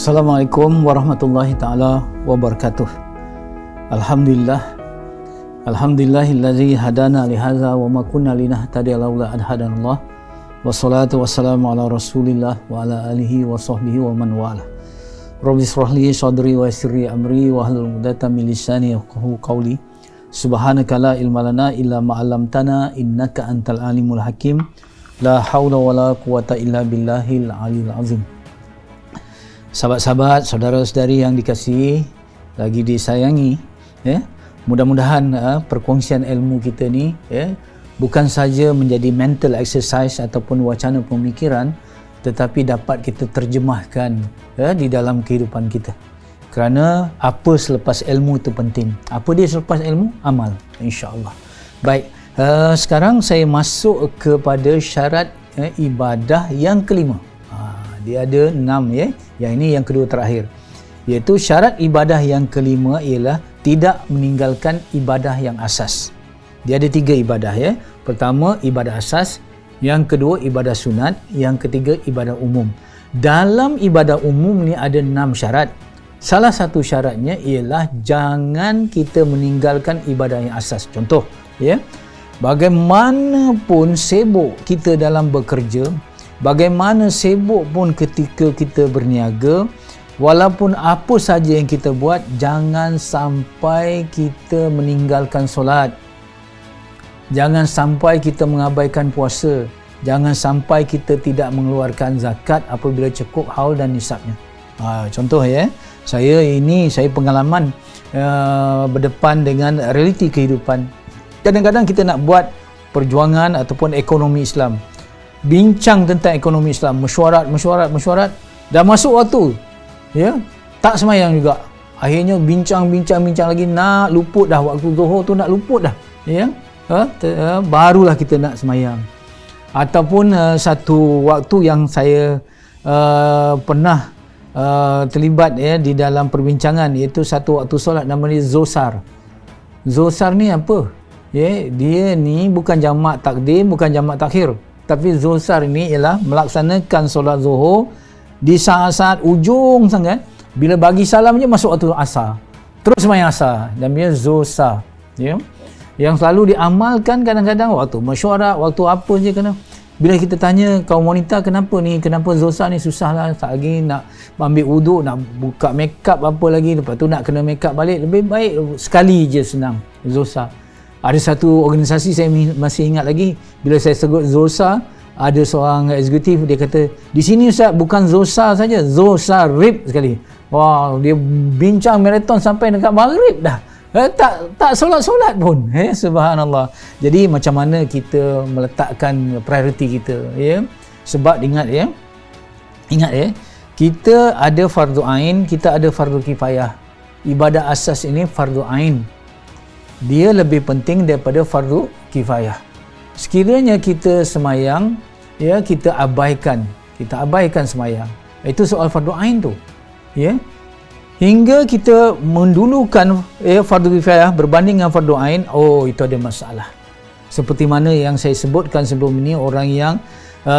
Assalamualaikum warahmatullahi ta'ala wabarakatuh. Alhamdulillah. Alhamdulillahillazi hadana lihaza wa ma kunna linahtadiya laula an hadanallah. Wassalatu wassalamu ala rasulillah wa ala alihi wa sahbihi wa man wala. Rabbi shrah li sadri wa yassir li amri wa hlul 'uqdatam min lisani yafqahu qawli. Subhanaka la ilma lana illa ma 'allamtana innaka antal alimul hakim. La haula wala quwata illa billahil aliyil azim. Sahabat-sahabat, saudara-saudari yang dikasihi lagi disayangi, mudah-mudahan perkongsian ilmu kita ni bukan saja menjadi mental exercise ataupun wacana pemikiran, tetapi dapat kita terjemahkan di dalam kehidupan kita. Kerana apa selepas ilmu itu penting. Apa dia selepas ilmu? Amal, insya-Allah. Baik, sekarang saya masuk kepada syarat ibadah yang kelima. Dia ada 6 Yang ini yang kedua terakhir. Iaitu syarat ibadah yang kelima ialah tidak meninggalkan ibadah yang asas. Dia ada 3 ibadah Pertama ibadah asas, yang kedua ibadah sunat, yang ketiga ibadah umum. Dalam ibadah umum ni ada 6 syarat. Salah satu syaratnya ialah jangan kita meninggalkan ibadah yang asas. Contoh, bagaimanapun sibuk kita dalam bekerja, bagaimana sibuk pun ketika kita berniaga, walaupun apa saja yang kita buat, jangan sampai kita meninggalkan solat. Jangan sampai kita mengabaikan puasa. Jangan sampai kita tidak mengeluarkan zakat apabila cukup haul dan nisabnya. Contoh saya pengalaman berdepan dengan realiti kehidupan. Kadang-kadang kita nak buat perjuangan ataupun ekonomi Islam, bincang tentang ekonomi Islam, mesyuarat, dah masuk waktu tak semayang juga. Akhirnya bincang lagi, nak luput dah waktu zuhur tu, nak luput dah barulah kita nak semayang. Ataupun satu waktu yang saya pernah terlibat di dalam perbincangan, iaitu satu waktu solat namanya Zosar. Zosar ni apa? Dia ni bukan jamak takdim, bukan jamak takhir, tapi Zosar ini ialah melaksanakan solat zuhur di saat-saat ujung sangat, bila bagi salam je masuk waktu asar, terus sembahyang asar. Dan dia Zosar yang selalu diamalkan kadang-kadang waktu mesyuarat, waktu apa je. Kena bila kita tanya kaum wanita, kenapa Zosar ni susah lah, tak lagi nak ambil wuduk, nak buka makeup apa lagi, lepas tu nak kena makeup balik, lebih baik sekali je senang Zosar. Ada satu organisasi saya masih ingat lagi, bila saya sebut Zosar, ada seorang eksekutif, dia kata, di sini Ustaz bukan Zosar saja, Zosar rib sekali. Wow, dia bincang maraton sampai dekat maghrib dah. Tak solat-solat pun. Subhanallah. Jadi macam mana kita meletakkan prioriti kita, Sebab ingat kita ada fardu ain, kita ada fardu kifayah. Ibadah asas ini fardu ain, dia lebih penting daripada fardu kifayah. Sekiranya kita semayang, kita abaikan semayang, itu soal fardu ain tu, hingga kita mendulukan fardu kifayah berbanding dengan fardu ain, itu ada masalah. Seperti mana yang saya sebutkan sebelum ini, orang yang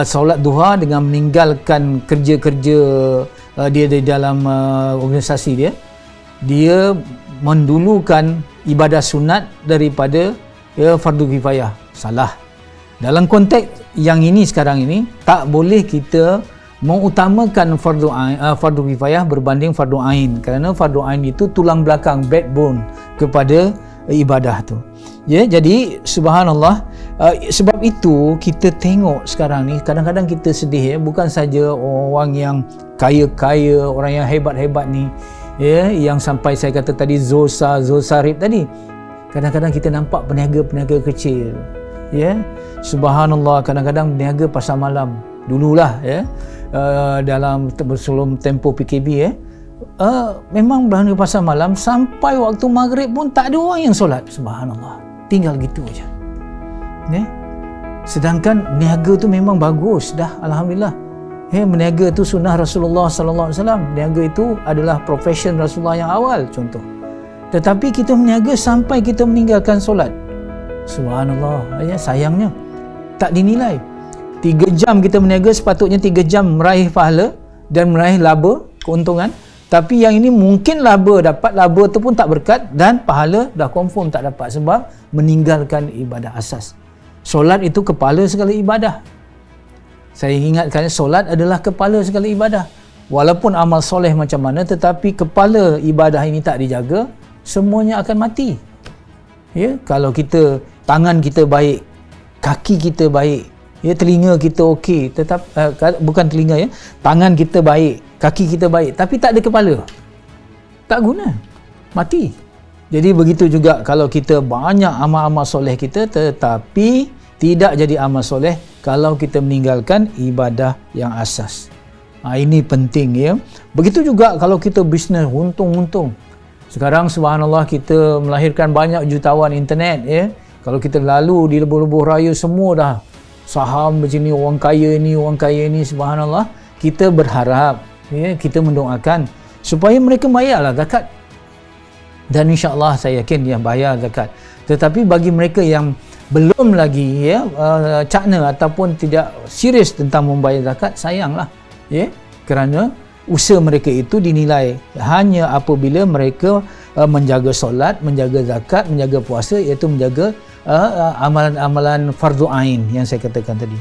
solat duha dengan meninggalkan kerja-kerja dia di dalam organisasi dia mendulukan ibadah sunat daripada fardu kifayah. Salah. Dalam konteks yang ini sekarang ini, tak boleh kita mengutamakan fardu kifayah berbanding fardu ain, kerana fardu ain itu tulang belakang, backbone kepada ibadah tu. Jadi subhanallah, sebab itu kita tengok sekarang ni kadang-kadang kita sedih, bukan saja orang yang kaya-kaya, orang yang hebat-hebat ni, yang sampai saya kata tadi Zosarib tadi, kadang-kadang kita nampak peniaga-peniaga kecil, subhanallah, kadang-kadang berniaga pasar malam dululah, dalam sebelum tempoh PKB, memang berniaga pasar malam sampai waktu maghrib pun tak ada orang yang solat. Subhanallah, tinggal gitu aja. Sedangkan niaga tu memang bagus dah, alhamdulillah. Meniaga itu sunnah Rasulullah sallallahu alaihi wasallam. Meniaga itu adalah profession Rasulullah yang awal, contoh. Tetapi kita meniaga sampai kita meninggalkan solat. Subhanallah, sayangnya tak dinilai. 3 jam kita meniaga, sepatutnya 3 jam meraih pahala dan meraih laba, keuntungan, tapi yang ini mungkin laba tu pun tak berkat dan pahala dah confirm tak dapat sebab meninggalkan ibadah asas. Solat itu kepala segala ibadah. Saya ingatkan, solat adalah kepala segala ibadah. Walaupun amal soleh macam mana, tetapi kepala ibadah ini tak dijaga, semuanya akan mati. Ya, kalau tangan kita baik, kaki kita baik, ya, telinga kita okey, bukan telinga ya, tangan kita baik, kaki kita baik, tapi tak ada kepala, tak guna, mati. Jadi begitu juga kalau kita banyak amal-amal soleh kita tetapi tidak jadi amal soleh kalau kita meninggalkan ibadah yang asas. Ini penting ya. Begitu juga kalau kita bisnes untung. Sekarang subhanallah kita melahirkan banyak jutawan internet ya. Kalau kita lalu di lebuh-lebuh raya semua dah saham macam ni, orang kaya ni subhanallah. Kita berharap ya, kita mendoakan supaya mereka bayarlah zakat. Dan insya-Allah saya yakin dia bayar zakat. Tetapi bagi mereka yang belum lagi ya cakna ataupun tidak serius tentang membayar zakat, sayanglah ya, kerana usaha mereka itu dinilai hanya apabila mereka menjaga solat, menjaga zakat, menjaga puasa, iaitu menjaga amalan-amalan fardu ain yang saya katakan tadi.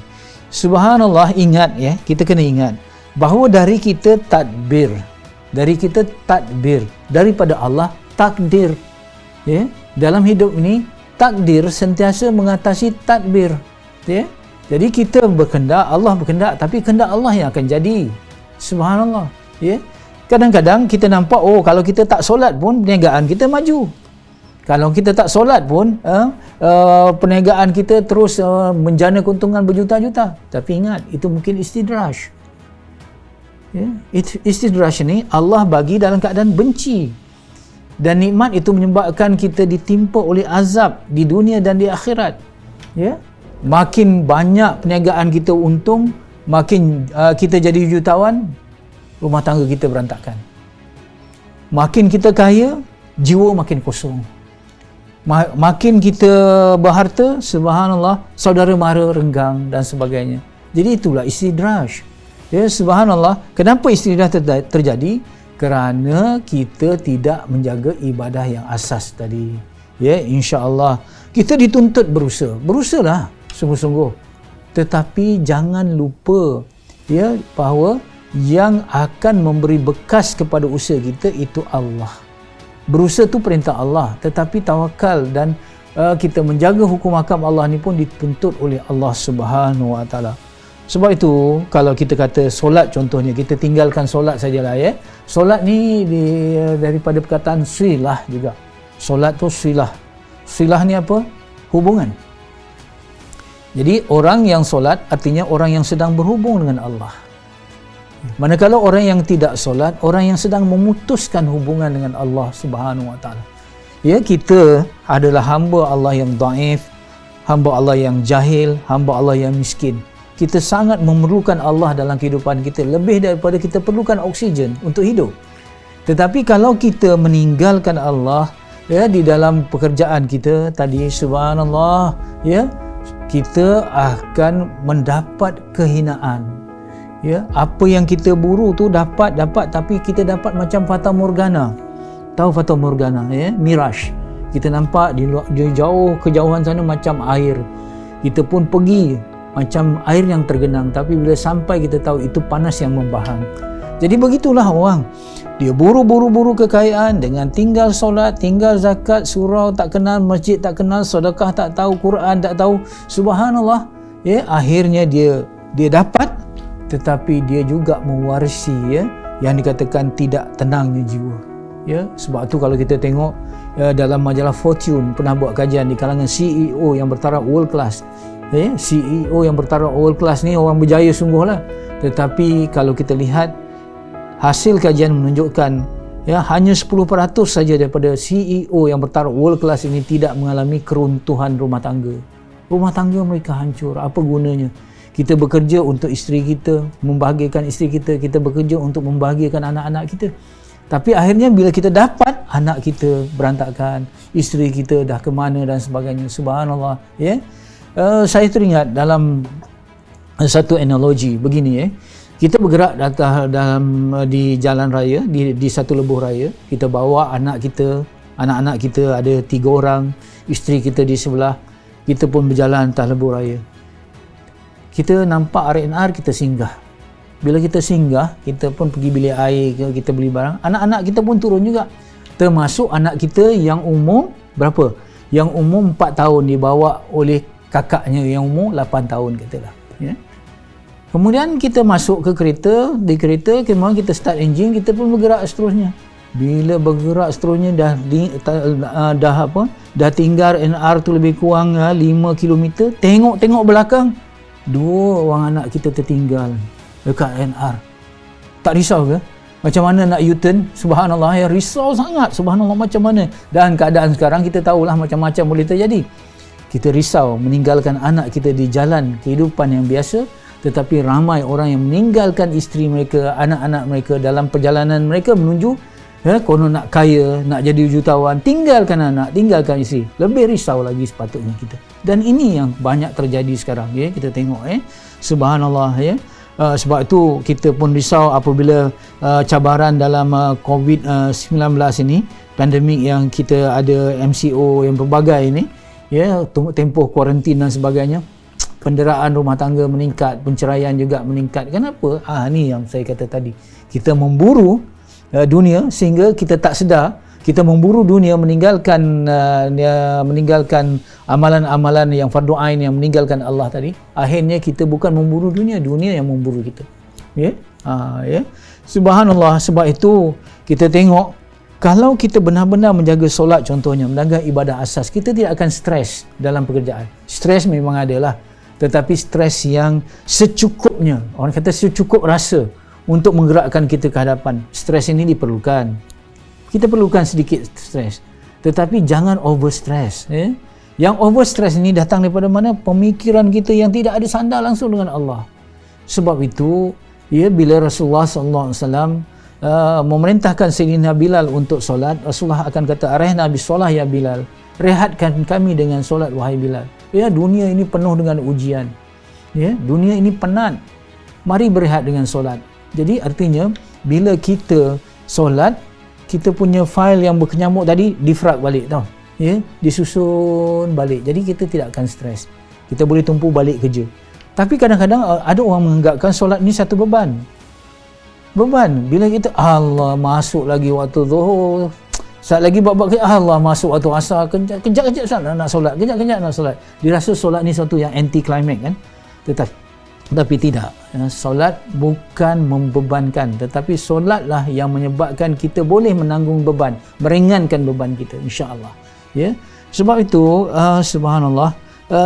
Subhanallah, ingat ya, kita kena ingat bahawa dari kita tadbir, daripada Allah takdir ya. Dalam hidup ini takdir sentiasa mengatasi tadbir ya. Jadi kita berkehendak, Allah berkehendak, tapi kehendak Allah yang akan jadi. Subhanallah ya. Kadang-kadang kita nampak kalau kita tak solat pun perniagaan kita maju. Kalau kita tak solat pun perniagaan kita terus menjana keuntungan berjuta-juta. Tapi ingat, itu mungkin istidraj ya. Istidraj ni Allah bagi dalam keadaan benci. Dan nikmat itu menyebabkan kita ditimpa oleh azab di dunia dan di akhirat ya. Makin banyak perniagaan kita untung, makin kita jadi jutawan, rumah tangga kita berantakan. Makin kita kaya, jiwa makin kosong. Makin kita berharta, subhanallah, saudara mara renggang dan sebagainya. Jadi itulah istidraj ya. Subhanallah, kenapa istidraj terjadi? Kerana kita tidak menjaga ibadah yang asas tadi ya. Insya-Allah kita dituntut berusahalah sungguh-sungguh, tetapi jangan lupa ya bahawa yang akan memberi bekas kepada usaha kita itu Allah. Berusaha tu perintah Allah, tetapi tawakal dan kita menjaga hukum hakam Allah ni pun dituntut oleh Allah Subhanahu Wa Taala. Sebab itu kalau kita kata solat contohnya, kita tinggalkan solat sajalah ya. Solat ni daripada perkataan silah juga. Solat tu silah. Silah ni apa? Hubungan. Jadi orang yang solat artinya orang yang sedang berhubung dengan Allah. Manakala orang yang tidak solat, orang yang sedang memutuskan hubungan dengan Allah Subhanahu Wa Taala. Ya, kita adalah hamba Allah yang dhaif, hamba Allah yang jahil, hamba Allah yang miskin. Kita sangat memerlukan Allah dalam kehidupan kita lebih daripada kita perlukan oksigen untuk hidup. Tetapi kalau kita meninggalkan Allah ya di dalam pekerjaan kita tadi, subhanallah ya, kita akan mendapat kehinaan ya. Apa yang kita buru tu dapat tapi kita dapat macam fata morgana. Tahu fata morgana ya, mirage. Kita nampak di jauh kejauhan sana macam air. Kita pun pergi macam air yang tergenang, tapi bila sampai kita tahu itu panas yang membahang. Jadi begitulah orang. Dia buru-buru kekayaan dengan tinggal solat, tinggal zakat, surau tak kenal, masjid tak kenal, sedekah tak tahu, Quran tak tahu. Subhanallah. Ya, akhirnya dia dapat, tetapi dia juga mewarisi ya yang dikatakan tidak tenangnya jiwa. Ya, sebab tu kalau kita tengok dalam majalah Fortune pernah buat kajian di kalangan CEO yang bertaraf world class. CEO yang bertaraf world class ni orang berjaya sungguhlah, tetapi kalau kita lihat hasil kajian menunjukkan ya hanya 10% saja daripada CEO yang bertaraf world class ini tidak mengalami keruntuhan rumah tangga. Rumah tangga mereka hancur. Apa gunanya? Kita bekerja untuk isteri kita, membahagiakan isteri kita, kita bekerja untuk membahagiakan anak-anak kita. Tapi akhirnya bila kita dapat, anak kita berantakan, isteri kita dah ke mana dan sebagainya. Subhanallah ya. Saya teringat dalam satu analogi begini Kita bergerak di jalan raya, di satu lebuh raya. Kita bawa anak-anak kita ada 3 orang, isteri kita di sebelah. Kita pun berjalan atas lebuh raya. Kita nampak R&R, kita singgah. Bila kita singgah, kita pun pergi bilik air, kita beli barang. Anak-anak kita pun turun juga. Termasuk anak kita yang umur berapa? Yang umur 4 tahun dibawa oleh kakaknya yang umur 8 tahun katalah. Ya. Kemudian kita masuk ke kereta, di kereta kemudian kita start enjin, kita pun bergerak seterusnya. Bila bergerak seterusnya dah tinggal NR tu lebih kurang 5 km, tengok belakang, 2 orang anak kita tertinggal dekat NR. Tak risau ke? Macam mana nak U-turn? Subhanallah, ya risau sangat. Subhanallah, macam mana? Dan keadaan sekarang kita tahulah macam-macam boleh terjadi. Kita risau meninggalkan anak kita di jalan kehidupan yang biasa, tetapi ramai orang yang meninggalkan isteri mereka, anak-anak mereka dalam perjalanan mereka menuju konon nak kaya, nak jadi jutawan, tinggalkan anak, tinggalkan isteri. Lebih risau lagi sepatutnya kita. Dan ini yang banyak terjadi sekarang, ya. Kita tengok, subhanallah, ya. Sebab itu kita pun risau apabila cabaran dalam COVID-19 ini, pandemik yang kita ada MCO yang berbagai ini, ya, tempoh kuarantin dan sebagainya. Penderaan rumah tangga meningkat, penceraian juga meningkat. Kenapa? Ni yang saya kata tadi. Kita memburu dunia sehingga kita tak sedar, kita memburu dunia meninggalkan amalan-amalan yang fardu ain, yang meninggalkan Allah tadi. Akhirnya kita bukan memburu dunia, dunia yang memburu kita. Ya? Ya. Subhanallah, sebab itu kita tengok kalau kita benar-benar menjaga solat contohnya, menjaga ibadah asas, kita tidak akan stres dalam pekerjaan. Stres memang adalah, tetapi stres yang secukupnya, orang kata secukup rasa untuk menggerakkan kita ke hadapan. Stres ini diperlukan. Kita perlukan sedikit stres, tetapi jangan over stress. Yang over stress ini datang daripada mana? Pemikiran kita yang tidak ada sandar langsung dengan Allah. Sebab itu, bila Rasulullah SAW memerintahkan Sayyidina Bilal untuk solat, Rasulullah akan kata, "Arihna bis solah ya Bilal." Rehatkan kami dengan solat wahai Bilal. Ya, dunia ini penuh dengan ujian. Ya, dunia ini penat. Mari berehat dengan solat. Jadi artinya bila kita solat, kita punya fail yang berkenyamuk tadi difrag balik tau. Ya, disusun balik. Jadi kita tidak akan stres. Kita boleh tumpu balik kerja. Tapi kadang-kadang ada orang menganggapkan solat ni satu beban. Beban. Bila kita Allah masuk lagi waktu Zuhur, saat lagi bab-bab Allah masuk waktu asar, kejap-kejap nak solat, kejap-kejap nak solat. Dirasa solat ni satu yang anti climax kan. Tetapi tidak. Solat bukan membebankan, tetapi solatlah yang menyebabkan kita boleh menanggung beban, meringankan beban kita, insya-Allah. Ya. Sebab itu subhanallah,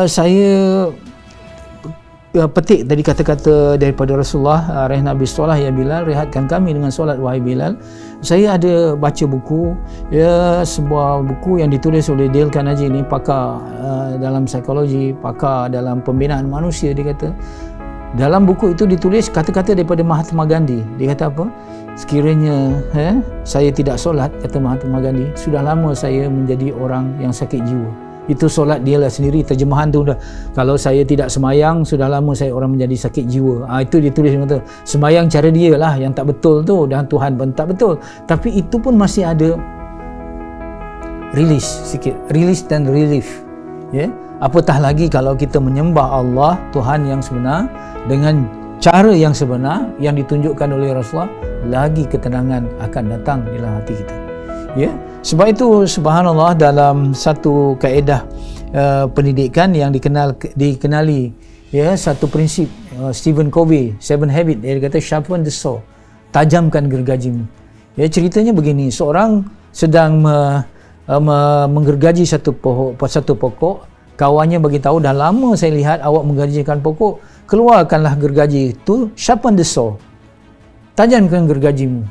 saya petik dari kata-kata daripada Rasulullah, "Rehna bis solah ya Bilal," rehatkan kami dengan solat wahai Bilal. Saya ada baca buku, sebuah buku yang ditulis oleh Dale Carnegie, ni pakar dalam psikologi, pakar dalam pembinaan manusia. Dia kata dalam buku itu ditulis kata-kata daripada Mahatma Gandhi. Dia kata apa? Sekiranya saya tidak solat, kata Mahatma Gandhi, sudah lama saya menjadi orang yang sakit jiwa. Itu solat dia lah sendiri, terjemahan tu dah. Kalau saya tidak semayang, sudah lama saya orang menjadi sakit jiwa. Itu dia tulis, kata semayang cara dia lah yang tak betul tu, dan Tuhan pun tak betul. Tapi itu pun masih ada release sikit, release dan relief. Ya, apatah lagi kalau kita menyembah Allah, Tuhan yang sebenar, dengan cara yang sebenar yang ditunjukkan oleh Rasulullah, lagi ketenangan akan datang dalam hati kita. Ya, sebab itu subhanallah, dalam satu kaedah pendidikan yang dikenali, ya, satu prinsip Stephen Covey, 7 Habits, dia kata sharpen the saw, tajamkan gergajimu. Ya, ceritanya begini, seorang sedang menggergaji satu pokok, kawannya bagi tahu, dah lama saya lihat awak menggergajikan pokok, keluarkanlah gergaji itu, sharpen the saw, tajamkan gergajimu.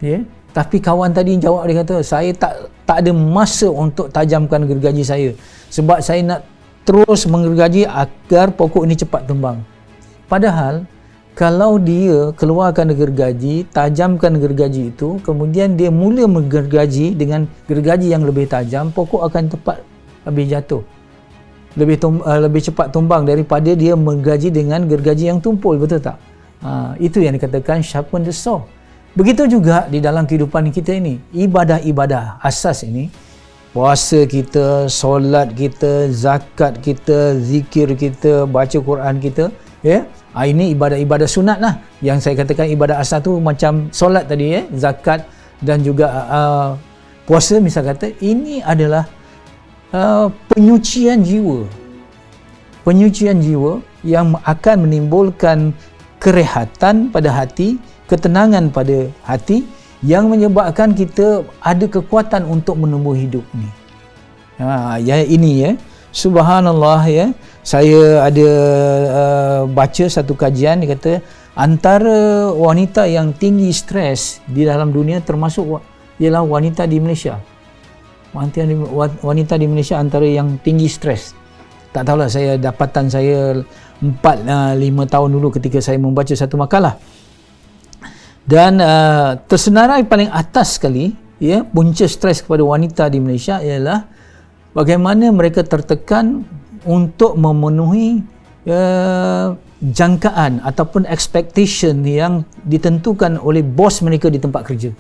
Ya. Tapi kawan tadi jawab, dia kata, saya tak ada masa untuk tajamkan gergaji saya, sebab saya nak terus menggergaji agar pokok ini cepat tumbang. Padahal kalau dia keluarkan gergaji, tajamkan gergaji itu, kemudian dia mula menggergaji dengan gergaji yang lebih tajam, pokok akan cepat habis jatuh, lebih cepat tumbang daripada dia menggergaji dengan gergaji yang tumpul, betul tak? Itu yang dikatakan sharpen the saw. Begitu juga di dalam kehidupan kita ini, ibadah-ibadah asas ini, puasa kita, solat kita, zakat kita, zikir kita, baca Quran kita, ya. Ini ibadah-ibadah sunat lah. Yang saya katakan ibadah asas tu macam solat tadi, ya, zakat dan juga puasa misal kata, ini adalah penyucian jiwa. Penyucian jiwa yang akan menimbulkan kerehatan pada hati, ketenangan pada hati, yang menyebabkan kita ada kekuatan untuk menumbuh hidup ni. Ya, ini, ya, subhanallah, ya, saya ada baca satu kajian, dia kata antara wanita yang tinggi stres di dalam dunia termasuk ialah wanita di Malaysia. Wanita di Malaysia antara yang tinggi stres. Tak tahulah, saya dapatan saya 4-5 tahun dulu ketika saya membaca satu makalah. Dan tersenarai paling atas sekali, ya, punca stres kepada wanita di Malaysia ialah bagaimana mereka tertekan untuk memenuhi jangkaan ataupun expectation yang ditentukan oleh bos mereka di tempat kerja.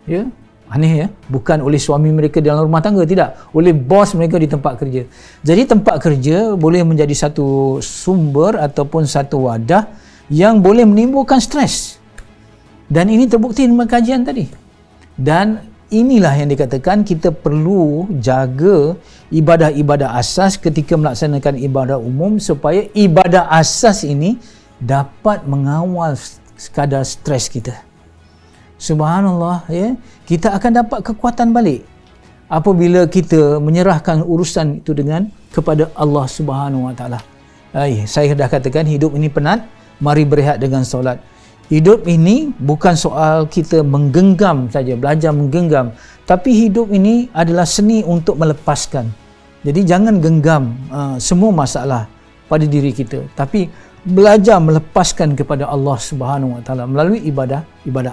Ya, aneh, ya, bukan oleh suami mereka dalam rumah tangga, tidak, oleh bos mereka di tempat kerja. Jadi tempat kerja boleh menjadi satu sumber ataupun satu wadah yang boleh menimbulkan stres. Dan ini terbukti dalam kajian tadi. Dan inilah yang dikatakan kita perlu jaga ibadah-ibadah asas ketika melaksanakan ibadah umum, supaya ibadah asas ini dapat mengawal sekadar stres kita. Subhanallah, ya, kita akan dapat kekuatan balik apabila kita menyerahkan urusan itu kepada Allah Subhanahu Wa Taala. Saya dah katakan hidup ini penat, mari berehat dengan solat. Hidup ini bukan soal kita menggenggam saja, belajar menggenggam, tapi hidup ini adalah seni untuk melepaskan. Jadi jangan genggam semua masalah pada diri kita, tapi belajar melepaskan kepada Allah Subhanahu Wa Taala melalui ibadah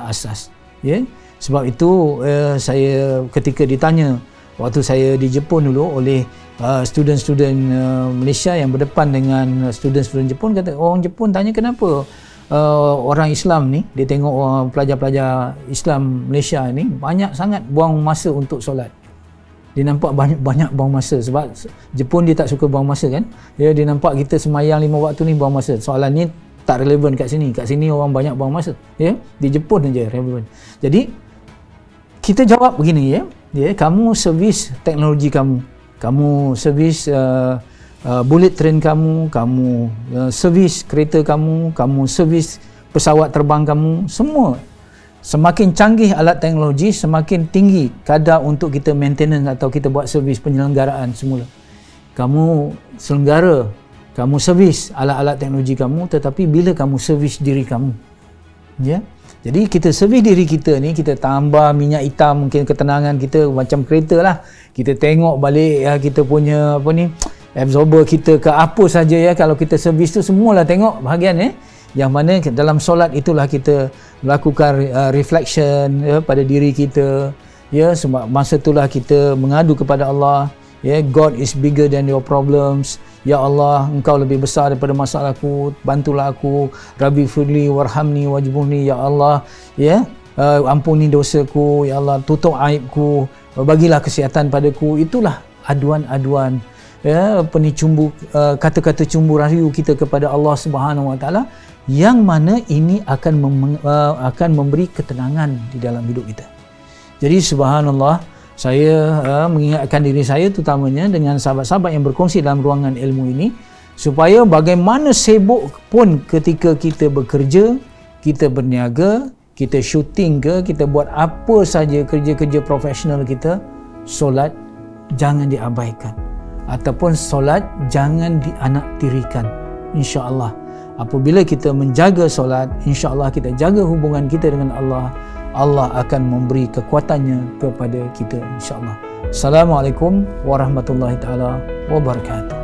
asas. Ya, sebab itu saya ketika ditanya waktu saya di Jepun dulu oleh student-student Malaysia yang berdepan dengan student-student Jepun, kata orang Jepun tanya kenapa orang Islam ni, dia tengok pelajar-pelajar Islam Malaysia ni banyak sangat buang masa untuk solat. Dia nampak banyak buang masa, sebab Jepun dia tak suka buang masa kan. Dia nampak kita semayang 5 waktu ni buang masa. Soalan ni tak relevan kat sini. Kat sini orang banyak buang masa. Ya, di Jepun aja relevan. Jadi kita jawab begini, ya, kamu servis teknologi kamu, kamu servis bullet train kamu, kamu servis kereta kamu, kamu servis pesawat terbang kamu, semua. Semakin canggih alat teknologi, semakin tinggi kadar untuk kita maintenance atau kita buat servis penyelenggaraan semula. Kamu selenggara, kamu servis alat-alat teknologi kamu, tetapi bila kamu servis diri kamu, ya. Jadi kita servis diri kita ni, kita tambah minyak hitam, mungkin ketenangan kita macam kereta lah. Kita tengok balik, ya, kita punya absorber kita ke apa saja, ya, kalau kita servis tu semualah tengok bahagian, ya. Yang mana dalam solat itulah kita melakukan reflection, ya, pada diri kita, ya, sebab masa itulah kita mengadu kepada Allah, ya, God is bigger than your problems. Ya Allah, engkau lebih besar daripada masalahku, bantulah aku, Rabbi firli warhamni wajburni, ya Allah, ya, ampuni dosaku, ya Allah, tutup aibku, bagilah kesihatan padaku. Itulah aduan-aduan, ya, kata-kata cumbu rayu kita kepada Allah Subhanahu Wa Taala, yang mana ini akan memberi ketenangan di dalam hidup kita. Jadi subhanallah, saya mengingatkan diri saya terutamanya dengan sahabat-sahabat yang berkongsi dalam ruangan ilmu ini, supaya bagaimana sibuk pun ketika kita bekerja, kita berniaga, kita syuting ke, kita buat apa saja kerja-kerja profesional kita, solat jangan diabaikan, ataupun solat jangan dianaktirikan. InsyaAllah apabila kita menjaga solat, insya-Allah kita jaga hubungan kita dengan Allah, Allah akan memberi kekuatannya kepada kita, insya-Allah. Assalamualaikum warahmatullahi taala wabarakatuh.